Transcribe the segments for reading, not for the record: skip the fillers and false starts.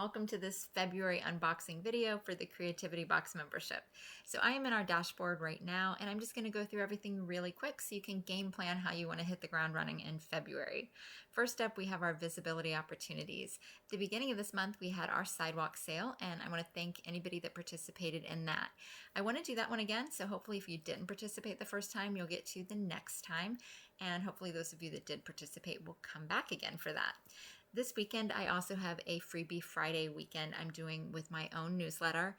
welcome to this February unboxing video for the Creativity Box membership. So I am in our dashboard right now, and I'm just going to go through everything really quick so you can game plan how you want to hit the ground running in February. First up, we have our visibility opportunities. At the beginning of this month, we had our sidewalk sale, and I want to thank anybody that participated in that. I want to do that one again, so hopefully if you didn't participate the first time, you'll get to the next time, and hopefully those of you that did participate will come back again for that. This weekend, I also have a Freebie Friday weekend I'm doing with my own newsletter.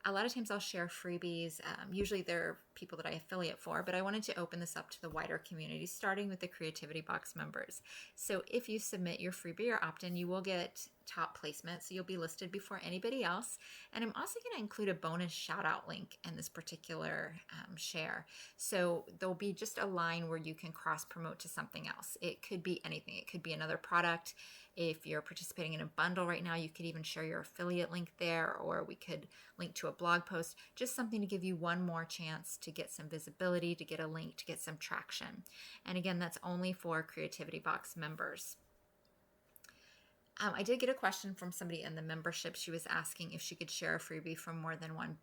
A lot of times I'll share freebies. Usually they're people that I affiliate for, but I wanted to open this up to the wider community, starting with the Creativity Box members. So if you submit your freebie or opt-in, you will get top placement, so you'll be listed before anybody else. And I'm also going to include a bonus shout out link in this particular share. So there'll be just a line where you can cross promote to something else. It could be anything. It could be another product. If you're participating in a bundle right now, you could even share your affiliate link there, or we could link to a blog post, just something to give you one more chance to get some visibility, to get a link, to get some traction. And again, that's only for Creativity Box members. I did get a question from somebody in the membership. She was asking if she could share a freebie from more than one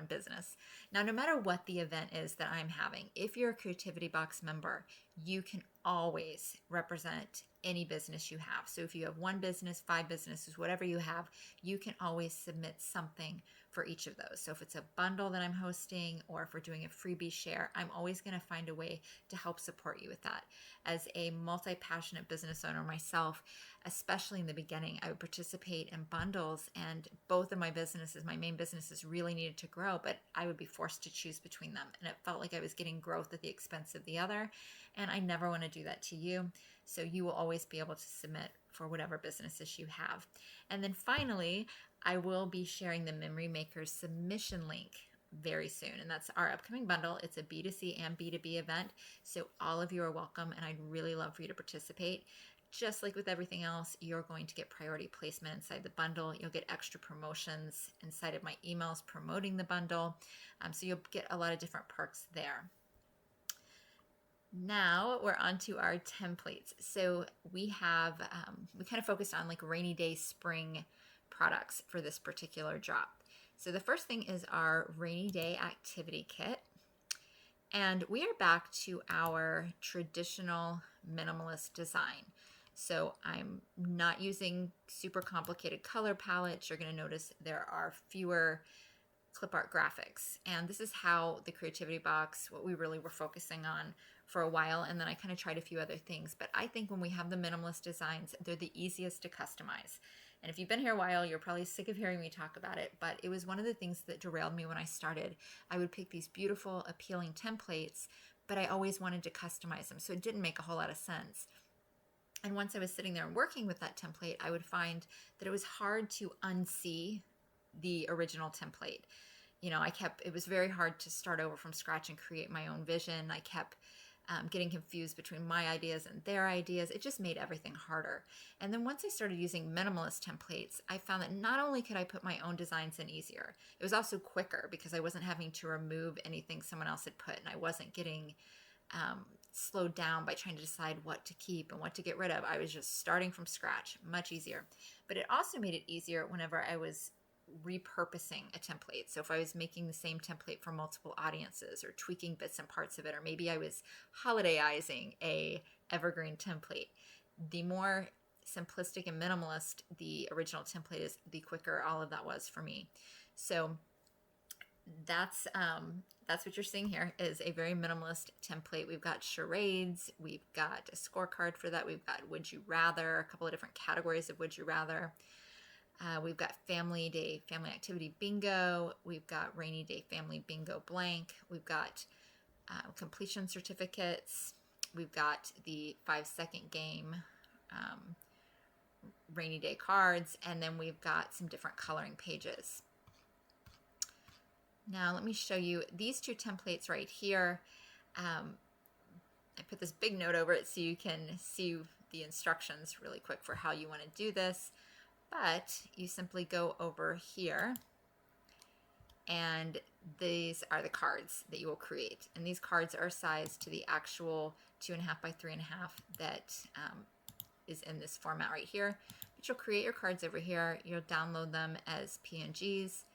business. Now, no matter what the event is that I'm having, if you're a Creativity Box member, you can always represent any business you have. So if you have one business, 5 businesses, whatever you have, you can always submit something for each of those. So if it's a bundle that I'm hosting, or if we're doing a freebie share, I'm always going to find a way to help support you with that. As a multi-passionate business owner myself, especially in the beginning, I would participate in bundles, and both of my businesses, my main businesses, really needed to grow, but I would be forced to choose between them. And it felt like I was getting growth at the expense of the other. And I never want to do that to you. So you will always be able to submit for whatever businesses you have. And then finally, I will be sharing the Memory Makers submission link very soon. And that's our upcoming bundle. It's a B2C and B2B event. So all of you are welcome, and I'd really love for you to participate. Just like with everything else, you're going to get priority placement inside the bundle. You'll get extra promotions inside of my emails promoting the bundle. So you'll get a lot of different perks there. Now we're on to our templates. So we have, we kind of focused on like rainy day spring products for this particular drop. So the first thing is our rainy day activity kit. And we are back to our traditional minimalist design. So I'm not using super complicated color palettes. You're going to notice there are fewer clipart graphics. And this is how the Creativity Box, what we really were focusing on for a while. And then I kind of tried a few other things. But I think when we have the minimalist designs, they're the easiest to customize. And if you've been here a while, you're probably sick of hearing me talk about it. But it was one of the things that derailed me when I started. I would pick these beautiful, appealing templates, but I always wanted to customize them. So it didn't make a whole lot of sense. And once I was sitting there and working with that template, I would find that it was hard to unsee the original template. You know, it was very hard to start over from scratch and create my own vision. I kept getting confused between my ideas and their ideas. It just made everything harder. And then once I started using minimalist templates, I found that not only could I put my own designs in easier, it was also quicker because I wasn't having to remove anything someone else had put, and I wasn't getting slowed down by trying to decide what to keep and what to get rid of. I was just starting from scratch, much easier. But it also made it easier whenever I was repurposing a template. So if I was making the same template for multiple audiences, or tweaking bits and parts of it, or maybe I was holidayizing a evergreen template, the more simplistic and minimalist the original template is, the quicker all of that was for me. So that's what you're seeing here is a very minimalist template. We've got charades, we've got a scorecard for that, we've got would you rather, a couple of different categories of would you rather. We've got family day, family activity bingo. We've got rainy day family bingo blank. We've got completion certificates. We've got the 5-second game rainy day cards. And then we've got some different coloring pages. Now let me show you these 2 templates right here. I put this big note over it so you can see the instructions really quick for how you want to do this. But you simply go over here, and these are the cards that you will create. And these cards are sized to the actual 2.5 by 3.5 that is in this format right here. But you'll create your cards over here. You'll download them as PNGs.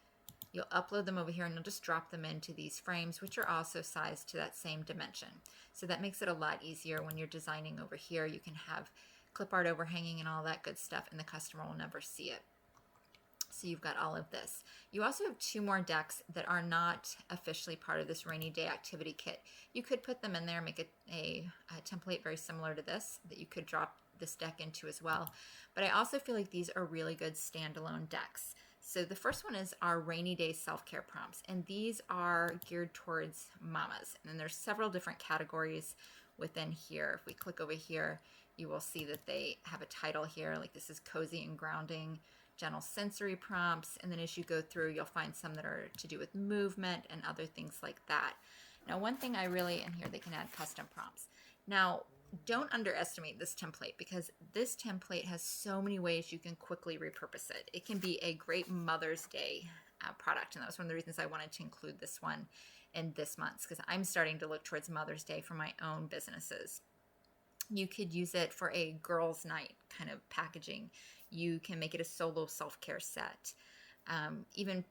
You'll upload them over here and you'll just drop them into these frames, which are also sized to that same dimension. So that makes it a lot easier when you're designing over here. You can have clip art overhanging and all that good stuff, and the customer will never see it. So you've got all of this. You also have 2 more decks that are not officially part of this rainy day activity kit. You could put them in there, make a template very similar to this that you could drop this deck into as well. But I also feel like these are really good standalone decks. So the first one is our rainy day self-care prompts, and these are geared towards mamas. And then there's several different categories within here. If we click over here, you will see that they have a title here, like this is cozy and grounding, gentle sensory prompts. And then as you go through, you'll find some that are to do with movement and other things like that. Now, one thing I really, in here, they can add custom prompts. Now, don't underestimate this template, because this template has so many ways you can quickly repurpose it. It can be a great Mother's Day product, and that was one of the reasons I wanted to include this one in this month's, because I'm starting to look towards Mother's Day for my own businesses. You could use it for a girls' night kind of packaging. You can make it a solo self-care set. Even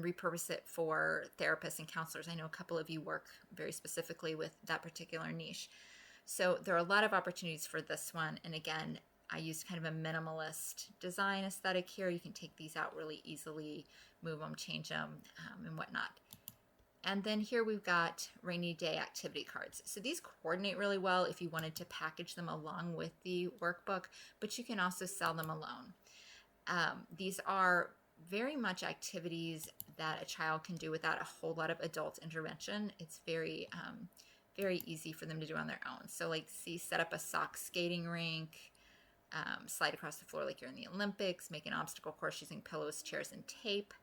repurpose it for therapists and counselors. I know a couple of you work very specifically with that particular niche. So there are a lot of opportunities for this one. And again, I used kind of a minimalist design aesthetic here. You can take these out really easily, move them, change them, and whatnot. And then here we've got rainy day activity cards. So these coordinate really well if you wanted to package them along with the workbook, but you can also sell them alone. These are very much activities that a child can do without a whole lot of adult intervention. It's very easy for them to do on their own. So like, see, set up a sock skating rink, slide across the floor like you're in the Olympics, make an obstacle course using pillows, chairs, and tape.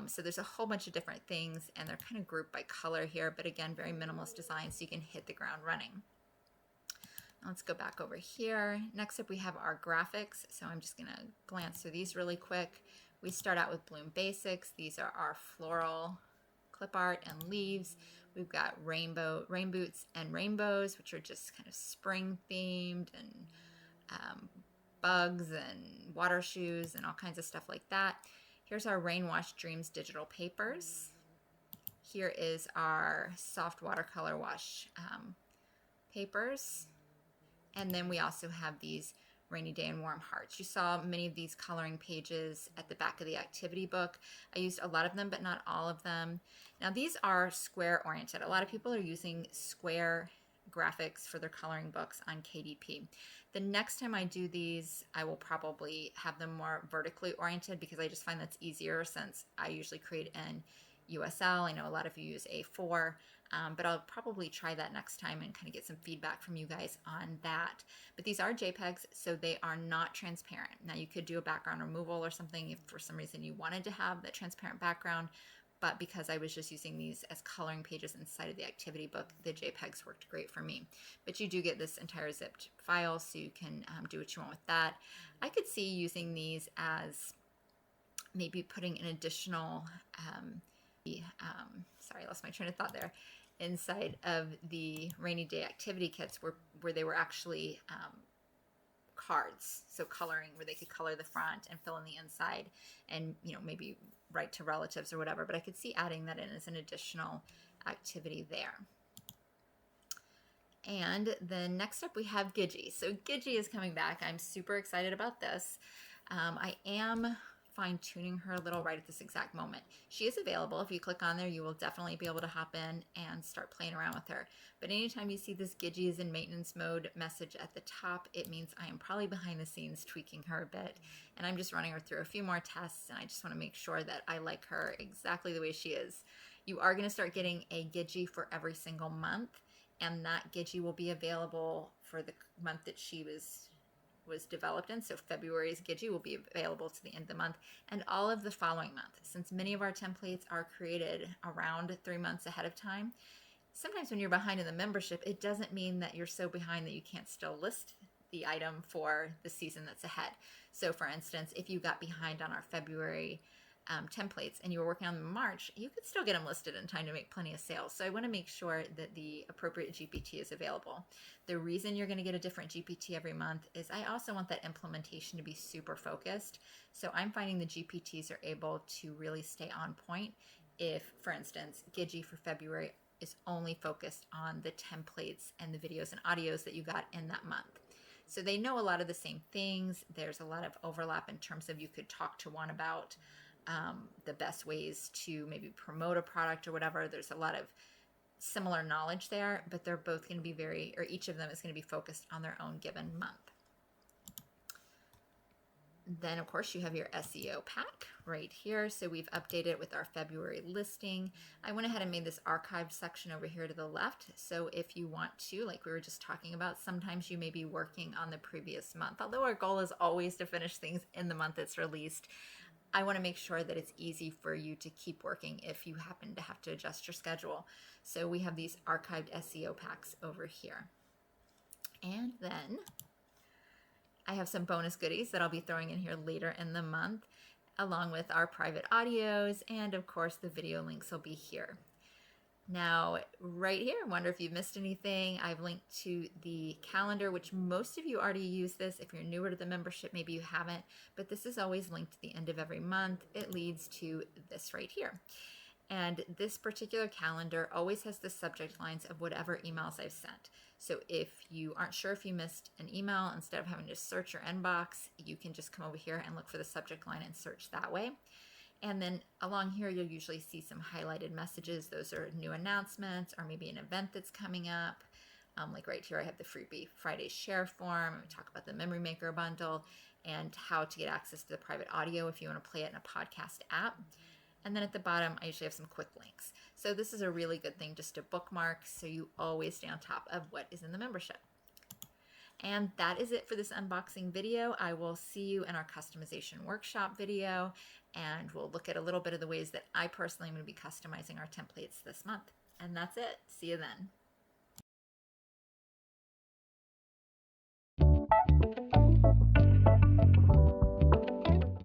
So there's a whole bunch of different things, and they're kind of grouped by color here, but again, very minimalist design, so you can hit the ground running. Now let's go back over here. Next up, we have our graphics. So I'm just gonna glance through these really quick. We start out with Bloom Basics. These are our floral clip art and leaves. We've got rain boots and rainbows, which are just kind of spring themed, and bugs and water shoes and all kinds of stuff like that. Here's our Rainwash Dreams digital papers. Here is our soft watercolor wash papers. And then we also have these rainy day and warm hearts. You saw many of these coloring pages at the back of the activity book. I used a lot of them, but not all of them. Now these are square oriented. A lot of people are using square graphics for their coloring books on KDP. The next time I do these, I will probably have them more vertically oriented, because I just find that's easier, since I usually create in USL. I know a lot of you use A4, but I'll probably try that next time and kind of get some feedback from you guys on that. But these are JPEGs, so they are not transparent. Now you could do a background removal or something if for some reason you wanted to have that transparent background, but because I was just using these as coloring pages inside of the activity book, the JPEGs worked great for me. But you do get this entire zipped file, so you can do what you want with that. I could see using these as maybe putting an additional, sorry, I lost my train of thought there, inside of the rainy day activity kits where they were actually cards, so coloring, where they could color the front and fill in the inside, and maybe write to relatives or whatever. But I could see adding that in as an additional activity there. And then next up we have Gidgie. So Gidgie is coming back. I'm super excited about this. I am fine-tuning her a little right at this exact moment. She is available. If you click on there, you will definitely be able to hop in and start playing around with her. But anytime you see this Gidgie is in maintenance mode message at the top, it means I am probably behind the scenes tweaking her a bit, and I'm just running her through a few more tests, and I just want to make sure that I like her exactly the way she is. You are going to start getting a Gidgie for every single month, and that Gidgie will be available for the month that she was developed in. So February's Gidgie will be available to the end of the month, and all of the following month. Since many of our templates are created around 3 months ahead of time, sometimes when you're behind in the membership, it doesn't mean that you're so behind that you can't still list the item for the season that's ahead. So for instance, if you got behind on our February templates and you were working on them in March, you could still get them listed in time to make plenty of sales. So I want to make sure that the appropriate GPT is available. The reason you're going to get a different GPT every month is I also want that implementation to be super focused. So I'm finding the GPTs are able to really stay on point. If, for instance, Gidgie for February is only focused on the templates and the videos and audios that you got in that month. So they know a lot of the same things. There's a lot of overlap in terms of you could talk to one about the best ways to maybe promote a product or whatever. There's a lot of similar knowledge there, but they're both going to be or each of them is going to be focused on their own given month. Then, of course, you have your SEO pack right here. So we've updated it with our February listing. I went ahead and made this archived section over here to the left. So if you want to, like we were just talking about, sometimes you may be working on the previous month. Although our goal is always to finish things in the month it's released, I want to make sure that it's easy for you to keep working if you happen to have to adjust your schedule. So we have these archived SEO packs over here. And then I have some bonus goodies that I'll be throwing in here later in the month, along with our private audios, and of course the video links will be here. Now, right here, I wonder if you've missed anything. I've linked to the calendar, which most of you already use this. If you're newer to the membership, maybe you haven't, but this is always linked to the end of every month. It leads to this right here. And this particular calendar always has the subject lines of whatever emails I've sent. So if you aren't sure if you missed an email, instead of having to search your inbox, you can just come over here and look for the subject line and search that way. And then along here, you'll usually see some highlighted messages. Those are new announcements or maybe an event that's coming up. Like right here, I have the Freebie Friday share form. We talk about the Memory Maker bundle and how to get access to the private audio if you want to play it in a podcast app. And then at the bottom, I usually have some quick links. So this is a really good thing just to bookmark so you always stay on top of what is in the membership. And that is it for this unboxing video. I will see you in our customization workshop video, and we'll look at a little bit of the ways that I personally am going to be customizing our templates this month. And that's it. See you then.